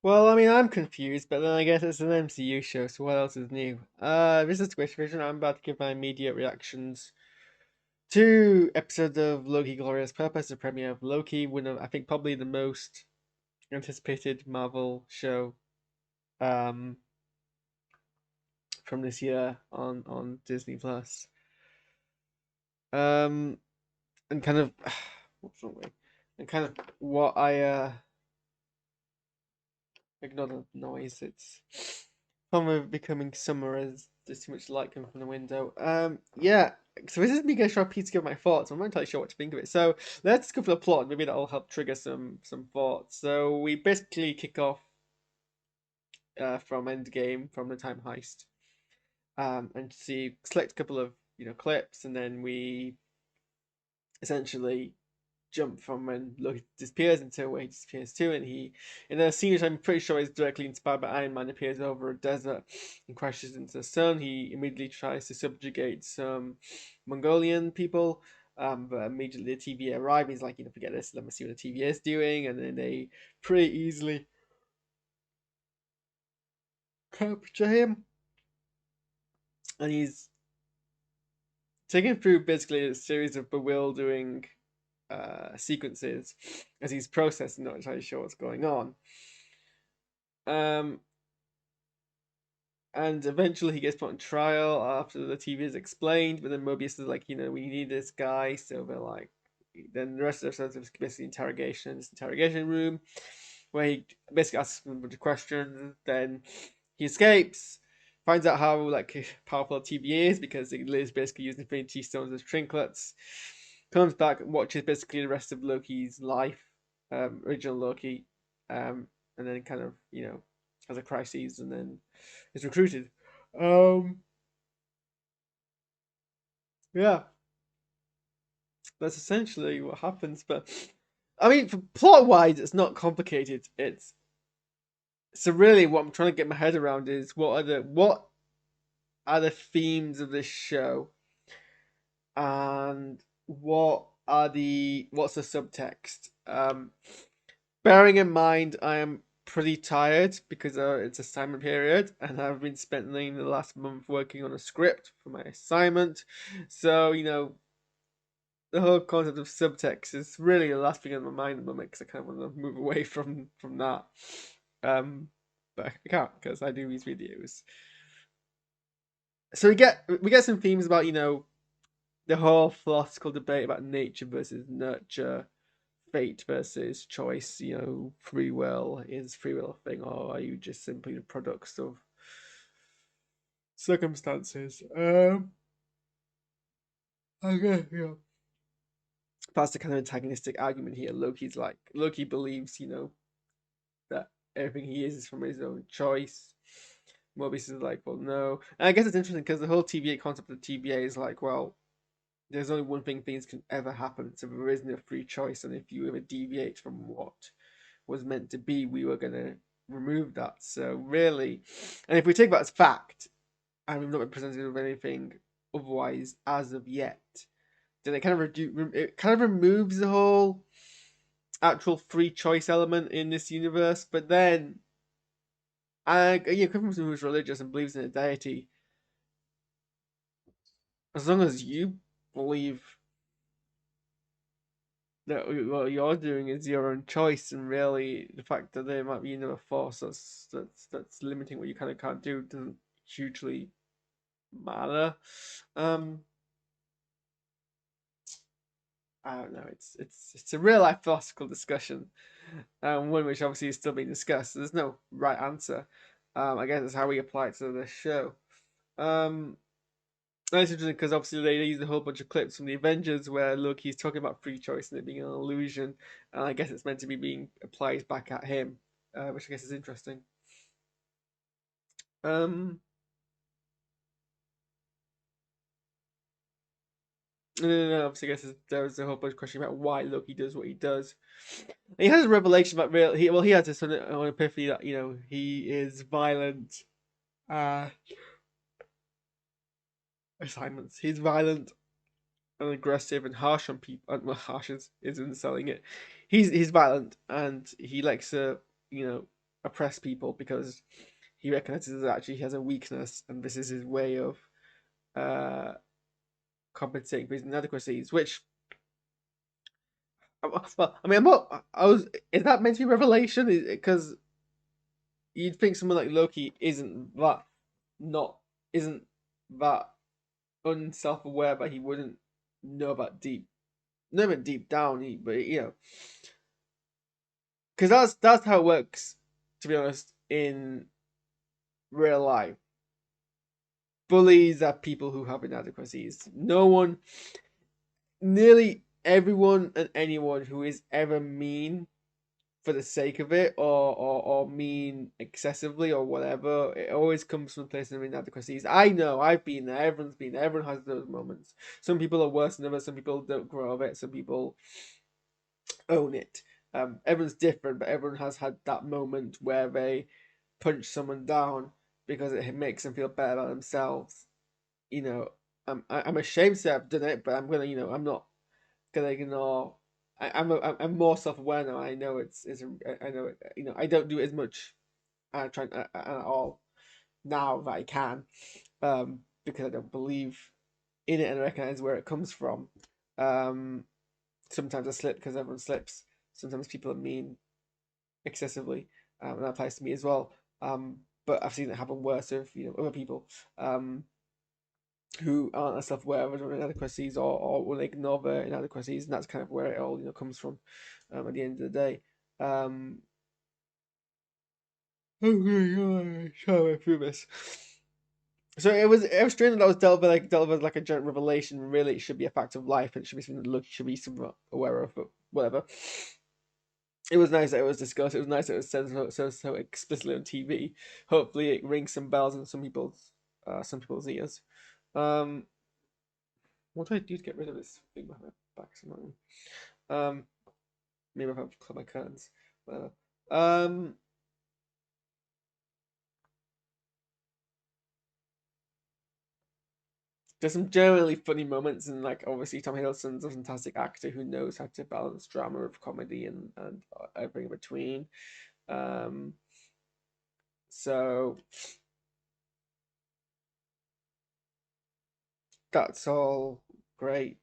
Well, I mean, I'm confused, but then I guess it's an MCU show, so what else is new? This is SquishiVision. I'm about to give my immediate reactions to episodes of Loki: Glorious Purpose, the premiere of Loki, one of I think probably the most anticipated Marvel show um from this year on Disney Plus. Um, and kind of what's wrong with and kind of what I ignore the noise. It's from becoming summer as there's too much light coming from the window. Yeah. So this is me going to try to give my thoughts. I'm not entirely sure what to think of it. So let's go for the plot. Maybe that'll help trigger some thoughts. So we basically kick off from Endgame, from the time heist, and see select a couple of clips, and then we essentially jump from when Loki disappears into where he disappears to, and he, in a scene which I'm pretty sure is directly inspired by Iron Man, appears over a desert and crashes into the sun. He immediately tries to subjugate some Mongolian people, but immediately the TVA arrive. He's like, forget this, let me see what the TVA is doing, and then they pretty easily capture him, and he's taken through basically a series of bewildering sequences as he's processing, not entirely sure what's going on. Um, and eventually he gets put on trial after the TV is explained. But then Mobius is like, we need this guy. So they're like, then the rest of the episode is basically interrogation, this interrogation room where he basically asks him a bunch of questions. Then he escapes, finds out how like powerful TVA is because it is basically using Infinity Stones as trinkets. Comes back, watches basically the rest of Loki's life, original Loki, and then kind of has a crisis, and then is recruited. Um, yeah, that's essentially what happens. But I mean, for plot wise, it's not complicated. It's so really what I'm trying to get my head around is what are the themes of this show, and what's the subtext. Bearing in mind, I am pretty tired because it's assignment period, and I've been spending the last month working on a script for my assignment. So the whole concept of subtext is really the last thing on my mind at the moment because I kind of want to move away from that. Um, but I can't because I do these videos. So we get some themes about the whole philosophical debate about nature versus nurture, fate versus choice. Free will, is free will a thing, or are you just simply the products of circumstances? Okay, yeah. That's the kind of antagonistic argument here. Loki believes, that everything he is from his own choice. Mobius is like, well, no. And I guess it's interesting because the whole TVA concept of TVA is like, well, there's only one thing things can ever happen, so there is no free choice, and if you ever deviate from what was meant to be, we were gonna remove that. So really, and if we take that as fact, and we've not been presented with anything otherwise as of yet, then it kind of removes the whole actual free choice element in this universe. But then, coming from someone who's religious and believes in a deity, as long as you believe that what you're doing is your own choice, and really the fact that there might be another force that's limiting what you kind of can't do doesn't hugely matter. Um, I don't know. It's a real life philosophical discussion, one which obviously is still being discussed. There's no right answer. I guess it's how we apply it to this show. Um, and it's interesting because obviously they use a whole bunch of clips from the Avengers where Loki's talking about free choice and it being an illusion, and I guess it's meant to be being applied back at him, which I guess is interesting. Um, and then obviously, I guess there's a whole bunch of questions about why Loki does what he does. And he has a revelation about he has this epiphany that he is violent. Uh, assignments. He's violent and aggressive and harsh on people. Well, harsh isn't selling it. He's violent and he likes to oppress people because he recognizes that actually he has a weakness, and this is his way of uh, compensating for his inadequacies. Which, well, I mean, I'm not. I was. Is that meant to be revelation? Because you'd think someone like Loki not isn't that unself-aware that he wouldn't know about never deep down, but because that's how it works. To be honest, in real life, bullies are people who have inadequacies. No one, nearly everyone and anyone who is ever mean for the sake of it, or mean excessively or whatever, it always comes from a place of inadequacies. I know, I've been there, everyone's been there, everyone has those moments. Some people are worse than others, some people don't grow of it, some people own it. Everyone's different, but everyone has had that moment where they punch someone down because it makes them feel better about themselves. I'm ashamed to say I've done it, but I'm gonna, I'm not gonna ignore. I'm more self-aware now. I know I know it. I don't do it as much. Trying at all now that I can, because I don't believe in it and recognize where it comes from. Sometimes I slip because everyone slips. Sometimes people are mean excessively, and that applies to me as well. But I've seen it happen worse with other people. Who aren't self-aware of their inadequacies, or will ignore their inadequacies, and that's kind of where it all comes from. At the end of the day, okay, shall I through this? So it was strange that was dealt with like a giant revelation. Really, it should be a fact of life, and it should be something that Loki should be somewhat aware of. But whatever. It was nice that it was discussed. It was nice that it was said so explicitly on TV. Hopefully, it rings some bells in some people's ears. Um, what do I do to get rid of this thing behind my back? Maybe if I close my curtains. Whatever. There's some genuinely funny moments, and like obviously Tom Hiddleston's a fantastic actor who knows how to balance drama with comedy and everything in between. So that's all great.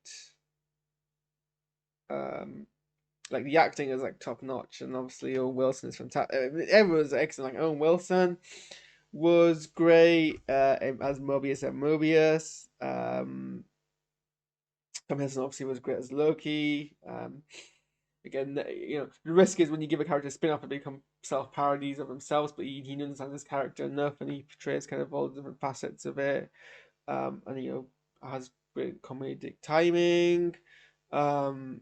Like the acting is like top notch, and obviously Owen Wilson is fantastic. Everyone's excellent. Like Owen Wilson was great as Mobius and Mobius. Tom Hiddleston obviously was great as Loki. Again, the risk is when you give a character a spin-off, it become self-parodies of themselves, but he understands his character enough, and he portrays kind of all the different facets of it. And has great comedic timing. The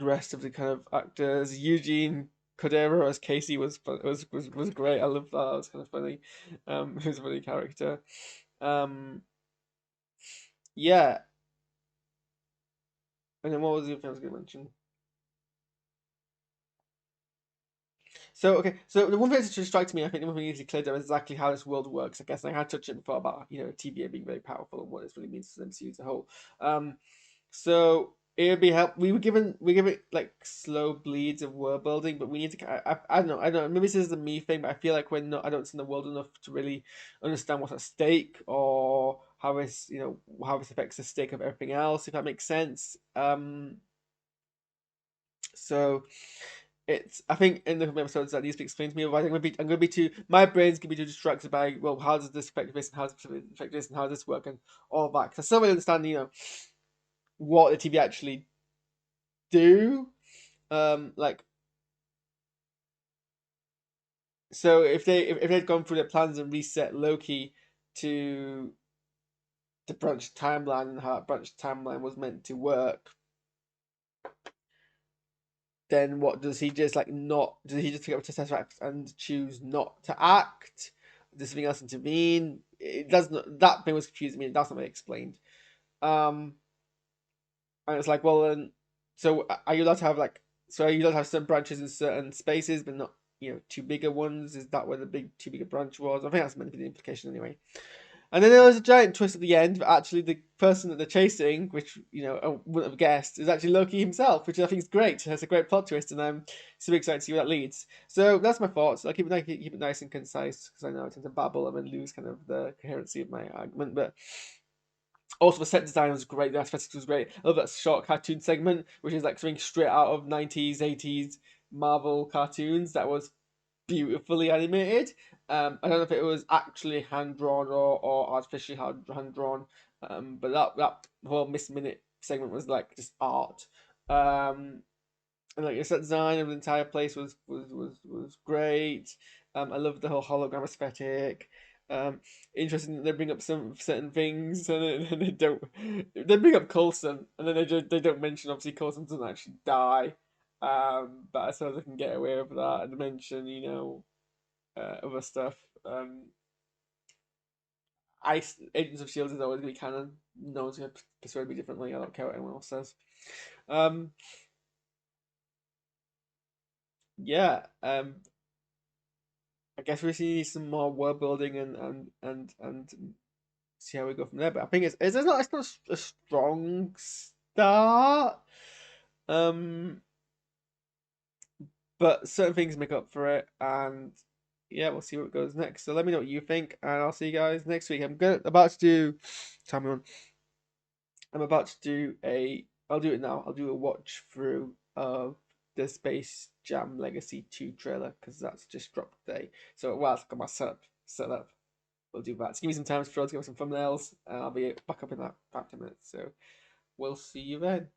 rest of the kind of actors, Eugene Cordero as Casey was great. I love that. It was kind of funny. He was a funny character. Yeah. And then what was the other thing I was going to mention? So okay, so the one thing that just strikes me, I think the one thing needs to clear up is exactly how this world works. I guess I had touched it before about TVA being very powerful and what this really means to the MCU as a whole. So it would be help. We give it like slow bleeds of world building, but we need to. I don't know. Maybe this is the me thing, but I feel like we're not. I don't see the world enough to really understand what's at stake, or how how this affects the stake of everything else. If that makes sense. So I think in the episodes that needs to be explained to me. Otherwise, I'm gonna be too. My brain's gonna be too distracted by, well, how does this affect this, and how does this affect this, and how does this work, and all that. Because I still really understand, what the TV actually do. Like, so if they'd gone through their plans and reset Loki to the branch timeline and how that branch timeline was meant to work, then what does he just like not? Does he just pick up Tesseract and choose not to act? Does something else intervene? It does not. That thing was confusing me. That's not really explained. And it's like, well, then, so are you allowed to have like? So are you allowed to have some branches in certain spaces, but not two bigger ones? Is that where the too big a branch was? I think that's meant to be the implication anyway. And then there was a giant twist at the end, but actually the person that they're chasing, which I wouldn't have guessed, is actually Loki himself, which I think is great. It has a great plot twist, and I'm super excited to see where that leads. So that's my thoughts. I'll keep it nice and concise because I know I tend to babble and then lose kind of the coherency of my argument. But also the set design was great, the aesthetics was great. I love that short cartoon segment, which is like something straight out of 90s, 80s Marvel cartoons that was beautifully animated. I don't know if it was actually hand drawn or artificially hand drawn, but that whole Miss Minute segment was like just art. And like the set design of the entire place was great. I love the whole hologram aesthetic. Interesting that they bring up some certain things and then they don't. They bring up Coulson and then they don't mention obviously Coulson doesn't actually die. But I suppose I can get away with that and mention other stuff. Agents of Shield is always going to be canon. No one's going to persuade me differently. I don't care what anyone else says. Yeah. I guess we see some more world building and see how we go from there. But I think it's not a strong start. But certain things make up for it, and yeah, we'll see what goes next. So let me know what you think, and I'll see you guys next week. About to do. Time on. I'm about to do a. I'll do it now. I'll do a watch through of the Space Jam Legacy 2 trailer because that's just dropped today. So whilst I've got my setup, we'll do that. So give me some time to give me some thumbnails, and I'll be back up in that 5 minutes. So we'll see you then.